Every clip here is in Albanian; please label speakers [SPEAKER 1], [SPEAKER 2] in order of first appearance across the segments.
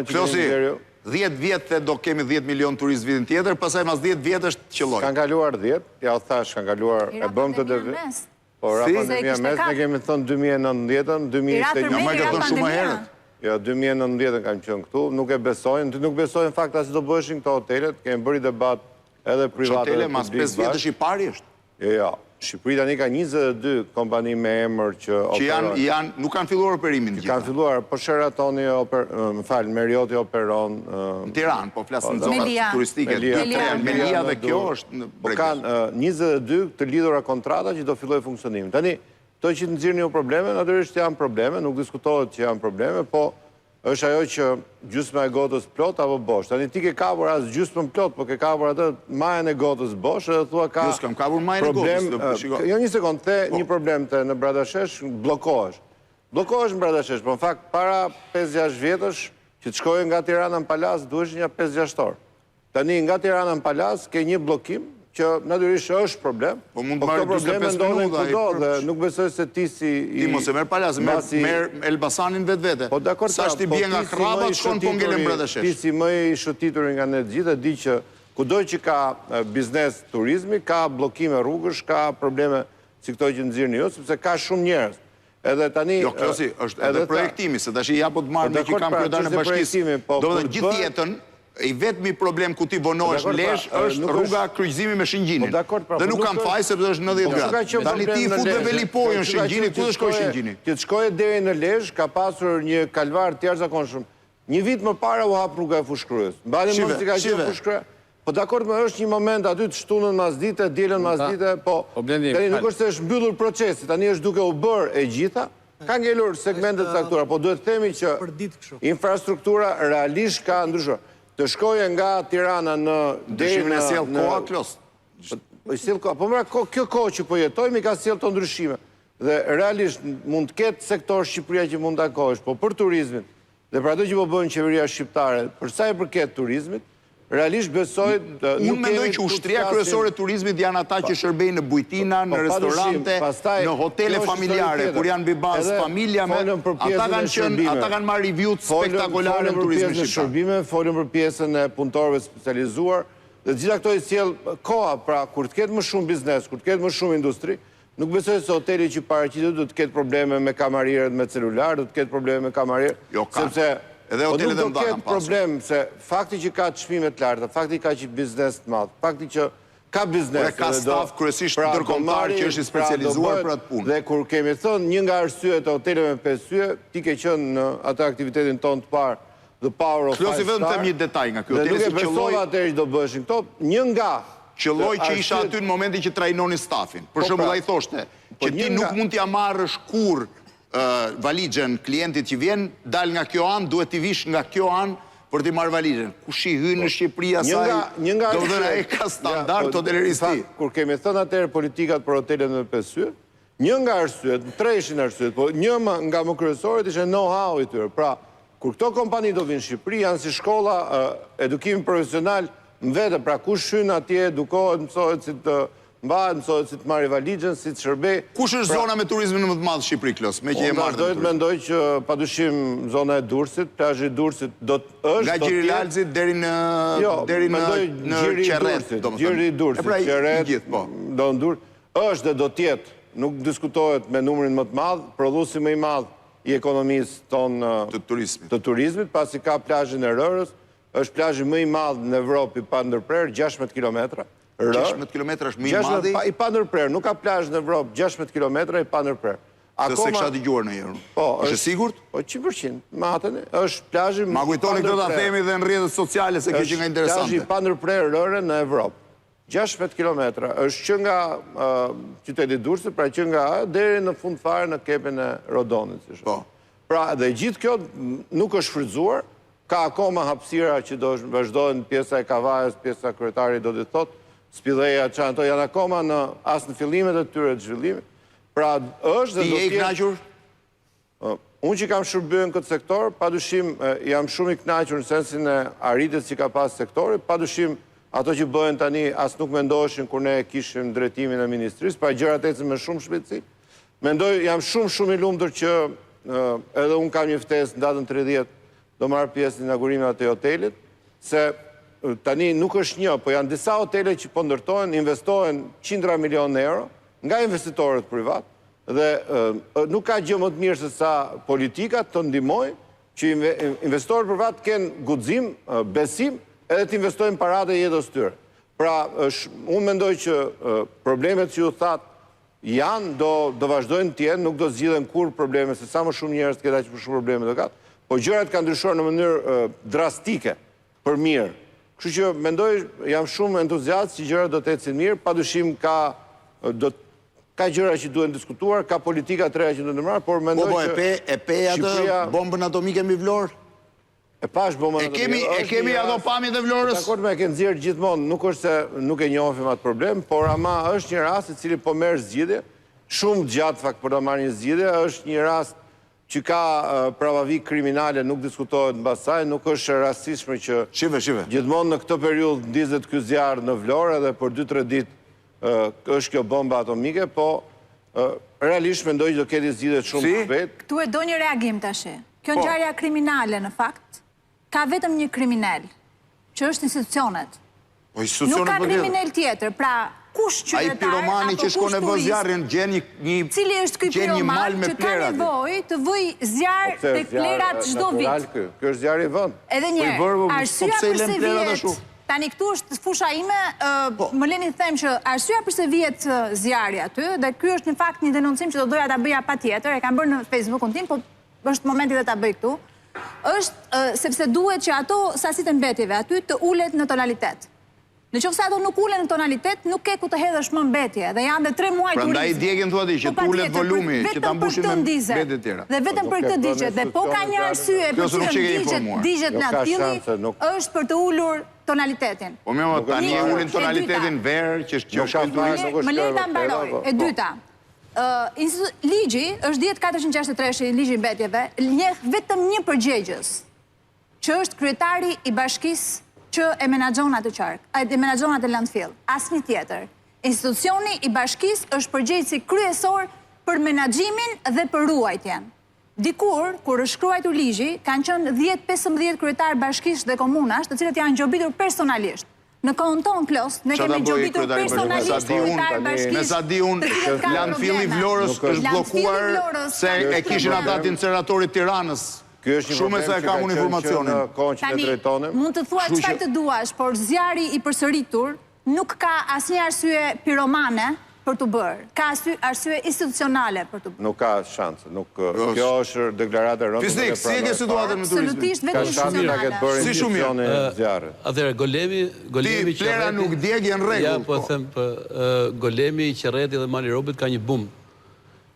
[SPEAKER 1] Flosi, 10 vjetë do kemi 10 milion turist vitin tjetër, pasaj mas 10 vjetë është qëlloj.
[SPEAKER 2] Kanë kaluar 10, ja o thash, kanë kaluar, e bëm të dhe vjetë. Po, ra pandemia mes, ne kemi thënë 2019, 2021.
[SPEAKER 1] Ja, ma i ka thënë shumë herët.
[SPEAKER 2] Ja, 2019 kanë qënë këtu, nuk e besojnë, nuk besojnë fakt asë do bëshin këto hotelet, kemi bëri debat edhe private.
[SPEAKER 1] Hotele mas 5 vjetë është i pari është?
[SPEAKER 2] Ja, Shqipëri tani ka 22 kompani me emër që operojnë.
[SPEAKER 1] Që nuk kanë filluar operimin gjitha.
[SPEAKER 2] Kanë filluar, po Sheratoni, Marrioti operon.
[SPEAKER 1] Në Tiranë, po flasë në zonat turistike. Melia dhe kjo është në Bregdesh.
[SPEAKER 2] Kanë 22 të lidhura kontrata që do filloj funksionimin. Tani, to që të nëzirë një probleme, natyrisht janë probleme, nuk diskutohet që janë probleme, po është ajo që gjysma e gotës plot apo bosh. Tani ti ke kapur as gjysmën plot, po ke kapur atë majën e gotës bosh, edhe thua ka
[SPEAKER 1] kam kapur majën e gotës.
[SPEAKER 2] Jo, një sekund, the një problem të në Bradashesh, blokohesh. Blokohesh në Bradashesh, po në fakt, para 5-6 vjetësh, që të shkojë nga Tirana në Palas, duhesh një 5-6 orë. Tani, nga Tirana në Palas, ke një blokim, që natyrisht është problem.
[SPEAKER 1] Po mund të marrë 25 minuta.
[SPEAKER 2] Dhe nuk besoj se ti si...
[SPEAKER 1] Ti mos e merë Palas, merë Elbasanin vetë. Sa është ti bje nga Krabat, shkon po ngele në Bradashesh.
[SPEAKER 2] Ti si më i shëtitur nga ne gjithë, di që kudoj që ka biznes turizmi, ka blokime rrugësh, ka probleme si këtoj që nëzirë një, sepse ka shumë njerës. Edhe tani...
[SPEAKER 1] Jo, Klosi, është edhe projektimi, se tash i japo të marrë me që kam kryetarën e bashkisë. Do me dhe gjithë jetën, i vetëmi problem ku ti vonohesh në Lesh është rruga kryqëzimi me Shëngjinin. Dhe nuk kam faj sepse është 90 gradë. Tani ti i fut dhe velipojën Shëngjini, ku të shkoj Shëngjini?
[SPEAKER 2] Ti të shkoj deri në Lesh, ka pasur një kalvar të jashtëzakonshëm. Një vit më para u hap rruga e Fushkryes. Mbani mund si ka qenë Fushkryes. Po dakord, më është një moment aty të shtunën mas dite, dielën mas dite, po tani nuk është se është mbyllur procesi, tani është duke u bërë e gjitha. Ka ngelur segmentet caktuara, po duhet themi që infrastruktura realisht ka ndryshuar. Të shkoje nga Tirana në...
[SPEAKER 1] Ndryshimin e sjell koha, Klos?
[SPEAKER 2] Po mëra, kjo kohë që po jetojmë i ka sjell të ndryshime. Dhe realisht mund të ketë sektor Shqipëria që mund të akohesh, po për turizmin, dhe për ato që po bëjnë qeveria shqiptare, përsa e përket turizmit, realisht besoj...
[SPEAKER 1] Unë mendoj që ushtria kryesore turizmit janë ata që shërbejnë në bujtina, në restorante, në hotele familjare, kur janë bibaz familja me... Ata kanë marrë review-t spektakolare në turizmin shqiptar.
[SPEAKER 2] Folën për pjesën e punëtorëve specializuar, dhe gjitha këto i sjell koha, pra kur të ketë më shumë biznes, kur të ketë më shumë industri, nuk besoj se hoteli që paraqitet do të ketë probleme me kamarierët me celular, do të ketë probleme me kamarierët, sepse
[SPEAKER 1] edhe hotelet e
[SPEAKER 2] mda kanë pasur. Problem se fakti që ka të çmimet larta, fakti ka që biznes të madh, fakti që ka biznes...
[SPEAKER 1] Ka staf kryesisht ndërkombëtar që është i specializuar për atë punë.
[SPEAKER 2] Dhe kur kemi thënë një nga arsyet e hoteleve me 5 yje, ti ke qenë në atë aktivitetin tonë të parë, The Power of 5 Star.
[SPEAKER 1] Klosi vetëm them një detaj nga kjo hoteli
[SPEAKER 2] se qëlloj... Dhe nuk e besova atëherë që do bëheshin këto, një nga...
[SPEAKER 1] Qëlloj që isha aty në momentin që trajnoni stafin. Për shembull ai thoshte që ti nuk mund t'ja marrësh kurrë valigjen klientit që vjen, dal nga kjo anë, duhet t'i vish nga kjo anë për t'i marrë valigjen. Kush i hyn në Shqipëri asaj, do të thënë ai ka standard hotelerisë.
[SPEAKER 2] Kur kemi thënë atëherë politikat për hotelet me 5 yje, një nga arsyet, 3 ishin arsyet, po një nga më kryesorët ishte know-how i tyre. Pra, kur këto kompani do vinë në Shqipëri, janë si shkolla edukimi profesional në vete, pra kush hyn atje, edukohet, mësohet si të mbahet, mësohet si të marrë valigjen, si të shërbej.
[SPEAKER 1] Kush është zona me turizmin më të madh në Shqipëri, Klos? Me që e marrë
[SPEAKER 2] turizmin? Mendoj që padyshim zona e Durrësit, plazhi i Durrësit do të është...
[SPEAKER 1] Nga Gjirilalzit deri në Qerret, domethënë.
[SPEAKER 2] Gjiri i Durrësit, Qerret, do në Durrës, është dhe do tjetë, nuk diskutohet me numrin më të madh, prodhuesi më i madh i ekonomisë tonë të turizmit, pasi ka plazhin e Rërës, është plazhi më i madh në Evropë i pa ndërprerë, 16 kilometra.
[SPEAKER 1] 16 kilometra është më i madhi?
[SPEAKER 2] I pa ndërprerë, nuk ka plazh në Evropë, 16 kilometra i pa ndërprerë.
[SPEAKER 1] Dhe se kësha dëgjuar në herë. Është sigurt?
[SPEAKER 2] Po, 100%. Matën, është plazhi më i pa ndërprerë.
[SPEAKER 1] Ma kujtoni këtë ta themi dhe në rrjetet sociale, se kjo që nga interesante.
[SPEAKER 2] Plazhi i pa ndërprerë Rëre në Evropë. 16 kilometra. është që nga qyteti Durrësit, pra që nga deri në fund fare në kepin e Rodonit. Pra, dhe gjithë kjo nuk është shfrytzuar, ka akoma hapësira që do vazhdojnë pjesa e Kavajës, pjesa kryetari do të thotë, spidheja që ato janë akoma asë në fillimet e tyre të zhvillimit. Pra është dhe do
[SPEAKER 1] tjetë... Ti je i knaqur?
[SPEAKER 2] Unë që kam shërbyer në këtë sektor, padyshim jam shumë i knaqur në sensin e arritjes që ka pas sektori, padyshim ato që bëhen tani asë nuk mendoheshin kur ne kishim drejtimin e ministrisë, pra gjërat ecën me shumë shpejtësi. Mendoj, jam shumë i lumtur që edhe unë kam një ftesë në datën 30 do marrë pjesë në inaugurimin atë hotelit, se tani nuk është një, po janë disa hotele që po ndërtojnë, investohen 100 milion euro nga investitorët privat, dhe nuk ka gjë më të mirë se sa politikat të ndihmojnë që investorët privat kenë guxim, besim, edhe të investojnë paratë e jetës tyre. Pra, unë mendoj që problemet që ju thatë janë, do vazhdojnë tjenë, nuk do zgjidhen kur probleme, se sa më shumë njerëz të ketë aq më shumë probleme do katë, po gjërat kanë ndryshuar në mënyrë drastike për mirë. Kështu që mendoj, jam shumë entuziast që gjërat do të ecin mirë, padyshim ka gjëra që duhen diskutuar, ka politika të reja që duhen ndërmarrë, por mendoj që
[SPEAKER 1] e pe atë bombën atomike mbi Vlorë?
[SPEAKER 2] E pash bombën atomike.
[SPEAKER 1] E kemi ato pamjet e Vlorës?
[SPEAKER 2] Dakord me e ke nxjerrë gjithmonë, nuk është se nuk e njohim atë problem, por ama është një rast i cili po merr zgjidhje, shumë gjatë fakt për të marrë një zgjidhje, është një rast që ka pravavi kriminale, nuk diskutohet mbas saj, nuk është rastishme që gjithmonë në këtë periudhë ndizet ky zjarr në Vlorë dhe për 2-3 ditë është kjo bomba atomike, po realisht mendoj që do ketë zgjidhje shumë shpejt.
[SPEAKER 3] Këtu e do një reagim tash. Kjo ngjarje kriminale në fakt ka vetëm një kriminal, që është institucionet. Nuk ka kriminal tjetër, pra kush qytetar
[SPEAKER 1] ai piromani që shkon e bë zjarrin gjen një
[SPEAKER 3] cili është ky piroman që ka nevojë të vëj zjarr tek plerat çdo vit.
[SPEAKER 2] Ky është zjarri i vend.
[SPEAKER 3] Edhe një arsyeja pse vjet. Tani këtu është fusha ime, më leni të them që arsyeja pse vjet zjarri aty, dhe ky është në fakt një denoncim që do doja ta bëja patjetër, e kam bërë në Facebookun tim, po është momenti dhe ta bëj këtu. Është sepse duhet që ato sasitë e mbetjeve aty të ulet në tonalitet. Nëse ato nuk ulen në tonalitet, nuk ke ku të hedhësh më mbetje, dhe janë dhe 3 muaj turizmi.
[SPEAKER 1] Prandaj djegën thua ti që ulet volumi, që ta mbushin me mbetje të tjera.
[SPEAKER 3] Dhe vetëm për këtë digjet, dhe po ka një arsye për cilën digjet në filli është për të ulur tonalitetin.
[SPEAKER 1] Po më tani e ulin tonalitetin verë që shkojnë turistë.
[SPEAKER 3] Më lej ta mbaroj. E dyta, ligji është 10.463, ligji i mbetjeve, njeh vetëm një përgjegjës, që është kryetari i bashkisë që e menaxhon atë qark, e menaxhon atë landfill. Asnjë tjetër. Institucioni i bashkisë është përgjegjësi kryesor për menaxhimin dhe për ruajtjen. Dikur, kur është shkruar ligji, kanë qenë 10-15 kryetar bashkisë dhe komunash, të cilët janë gjobitur personalisht. Në kohën tonë, Klos, ne kemi gjobitur personalisht kryetar bashkisë.
[SPEAKER 1] Me sa di unë, landfilli Vlorës është bllokuar se e kishin ata të inceneratorit Tiranës. Shumë e sa e kam unë informacionin.
[SPEAKER 3] Tani, mund të thua çfarë të duash, por zjarri i përsëritur nuk ka asnjë arsye piromane për të bërë. Ka arsye institucionale për të bërë.
[SPEAKER 2] Nuk ka shanse. Kjo është deklarata rëndë.
[SPEAKER 1] Fisnik, si e ke situatën në turizmin?
[SPEAKER 3] Absolutisht vetëm institucionale.
[SPEAKER 1] Si shumë
[SPEAKER 2] mirë.
[SPEAKER 4] Atëherë, Golemi
[SPEAKER 1] Ti plera nuk djegje në rregull.
[SPEAKER 4] Ja, po them, Golemi, Qerreti dhe Mali Robit ka një bum.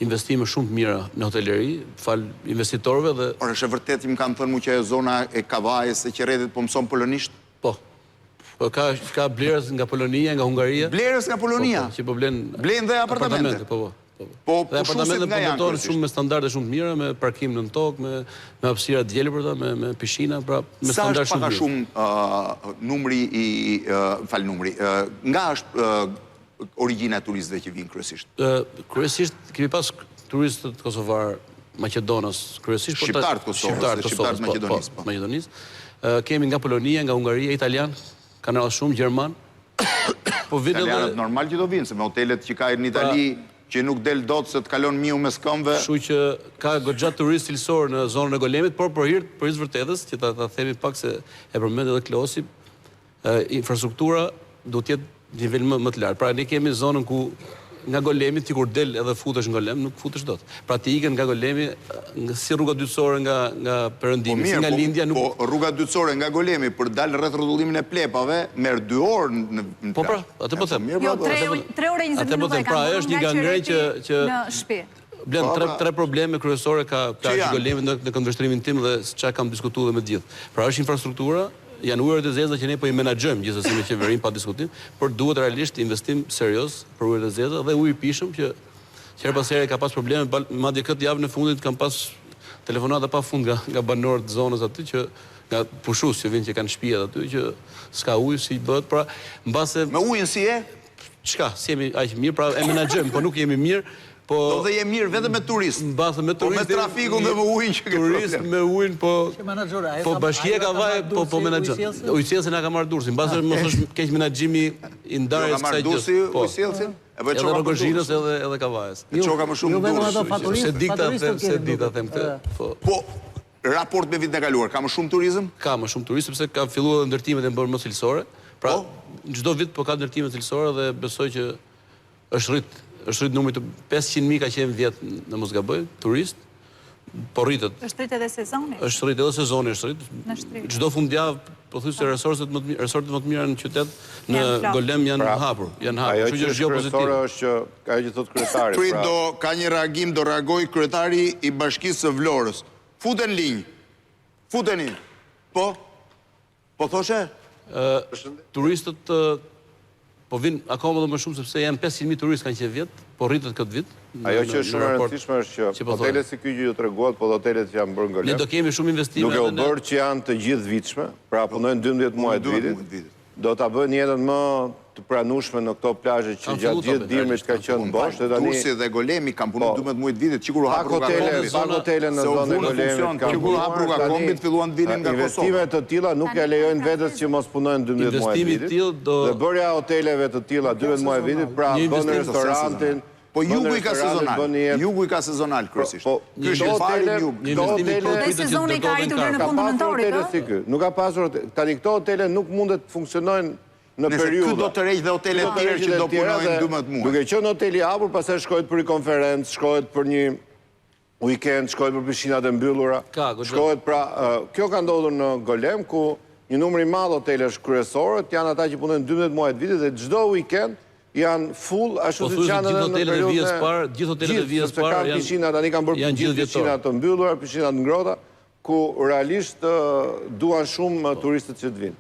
[SPEAKER 4] Investime shumë të mira në hoteleri, fal investitorëve dhe...
[SPEAKER 1] Por është e vërtet më kanë thënë mu që e zona e Kavajës e Qerretit po mëson polonisht?
[SPEAKER 4] Po. Po ka blerës nga Polonia, nga Hungaria.
[SPEAKER 1] Blerës nga Polonia?
[SPEAKER 4] Që po blen
[SPEAKER 1] dhe apartamente?
[SPEAKER 4] Po.
[SPEAKER 1] Po
[SPEAKER 4] dhe apartamente po ndërtohen shumë me standarde shumë të mira, me parkim nën tokë, me hapësira të gjelbërta, me pishina, pra me standarde shumë të mira.
[SPEAKER 1] Sa është paka shumë numri, nga është origjina e turistëve që vinë kryesisht?
[SPEAKER 4] Kryesisht kemi pas turistët kosovar Maqedonas, kryesisht
[SPEAKER 1] shqiptarët Kosovës, shqiptarët
[SPEAKER 4] Maqedonisë. Kemi nga Polonia, nga Hungaria, italian, kanë ardhur shumë, gjerman. Po
[SPEAKER 1] italianët normal që do vinë, se me hotelet që ka në Itali që nuk del dot se të kalon miu mes këmbëve.
[SPEAKER 4] Kështu që ka goxha turistë cilësor në zonën e Golemit, por për hir të vërtetës, që ta themi pak se e përmend edhe Klosi, infrastruktura duhet të jetë nivel më të lartë. Pra ne kemi zonën ku nga Golemi ti kur del edhe futesh në Golem, nuk futesh dot. Pra ti ikën nga Golemi si rruga dytësore nga perëndimi, si nga Lindja nuk.
[SPEAKER 1] Po rruga dytësore nga Golemi për dal rreth rrotullimin e plepave merr 2 orë në plazh.
[SPEAKER 4] Po pra, atë po them.
[SPEAKER 3] Jo, 3 orë 20 minuta
[SPEAKER 4] pra është një gangren që
[SPEAKER 3] në shtëpi.
[SPEAKER 4] Blen 3 probleme kryesore ka plaçi Golemi në këndvështrimin tim dhe çka kam diskutuar me të gjithë. Pra është infrastruktura, janë ujërat e zeza që ne po i menaxhojmë gjithsesi me qeverin pa diskutim, por duhet realisht investim serioz për ujërat e zeza dhe ujë i pishëm që her pas here ka pas probleme, madje këtë javë në fundit kam pas telefonata pa fund nga banorët të zonës aty që nga pushues që vinë që kanë shtëpi aty që s'ka ujë si bëhet, pra mbase
[SPEAKER 1] me ujin si e?
[SPEAKER 4] Çka, si jemi aq mirë, pra e menaxhojmë, po nuk jemi mirë.
[SPEAKER 1] Do dhe je mirë vetëm me turistë.
[SPEAKER 4] Mbase me turistë.
[SPEAKER 1] Po me trafikun dhe me ujin që ke problem.
[SPEAKER 4] Turist me ujin, po bashkia ka vaj, po menaxhon. Ujësielsi na ka marrë Durrësi. Mbase mos është keq menaxhimi i ndarjes kësaj gjë.
[SPEAKER 1] Durrësi ujësielsin?
[SPEAKER 4] Edhe Rogozhinës edhe Kavajës.
[SPEAKER 1] Çoka më shumë Durrës.
[SPEAKER 4] Se dikta them këtë.
[SPEAKER 1] Po raport me vitin e kaluar, ka më shumë turizëm?
[SPEAKER 4] Ka më shumë turizëm sepse ka filluar ndërtimet e bërë më cilësore. Pra, çdo vit po ka ndërtime cilësore dhe besoj që është rrit numri të 500.000 ka qenë vjet në mos gaboj, turist. Po rritet.
[SPEAKER 3] Është rrit edhe sezoni?
[SPEAKER 4] Është rrit edhe sezoni, është rrit. Çdo fundjavë pothuajse resortet më të mira në qytet në Golem janë hapur,
[SPEAKER 2] Ajo që është kryesore është që ajo që thotë kryetari.
[SPEAKER 1] Prit ka një reagim, do reagoj kryetari i Bashkisë së Vlorës. Futen linj. Futeni. Po thoshe?
[SPEAKER 4] Turistët po vinë akoma dhe më shumë sepse janë 500.000 turistë kanë qenë vjet, po rritet këtë vit.
[SPEAKER 2] Ajo që është shumë e rëndësishme është që hotelet si ky që ju treguat, po hotelet që janë bërë në Golem.
[SPEAKER 4] Ne do kemi shumë investime.
[SPEAKER 2] Duke u bërë që janë të gjithë vitshme, pra punojnë 12 muaj të vitit. Do ta bëjnë jetën më të pranueshme në këto plazhe që gjatë gjithë dimrit ka qenë bosh dhe tani
[SPEAKER 1] Durrësi dhe Golemi kanë punuar 12 muaj të vitit, sikur u hap rruga kombit.
[SPEAKER 2] Pa hotele në zonën e Golemit.
[SPEAKER 1] Sikur u hap rruga kombit filluan të vinin nga Kosova.
[SPEAKER 2] Investime të tilla nuk ja lejojnë vetes që mos punojnë 12 muaj të vitit. Dhe bërja hoteleve të tilla 12 muaj të vitit, pra bën restorantin.
[SPEAKER 1] Po jugu i ka sezonal. Jugu i ka sezonal kryesisht. Ky është fare jug.
[SPEAKER 3] Dhe sezoni ka arritur deri në fund nëntorit,
[SPEAKER 2] Nuk ka pasur tani këto hotele nuk mundet të funksionojnë në periudhë.
[SPEAKER 1] Ky do të rreq dhe hotele të tjerë që do punojnë 12 muaj.
[SPEAKER 2] Duke qenë hoteli i hapur, pastaj shkohet për një konferencë, shkohet për një weekend, shkohet për pishinat e mbyllura. Shkohet pra, kjo ka ndodhur në Golem ku një numër i madh hotelesh kryesore janë ata që punojnë 12 muaj të vitit dhe çdo weekend janë full, ashtu si janë edhe në periudhën
[SPEAKER 4] gjithë hotelet e vijës parë
[SPEAKER 2] kanë pishinat, tani kanë bërë gjithë pishinat të mbyllura, pishinat ngrohta, ku realisht duan shumë turistët që të vinë.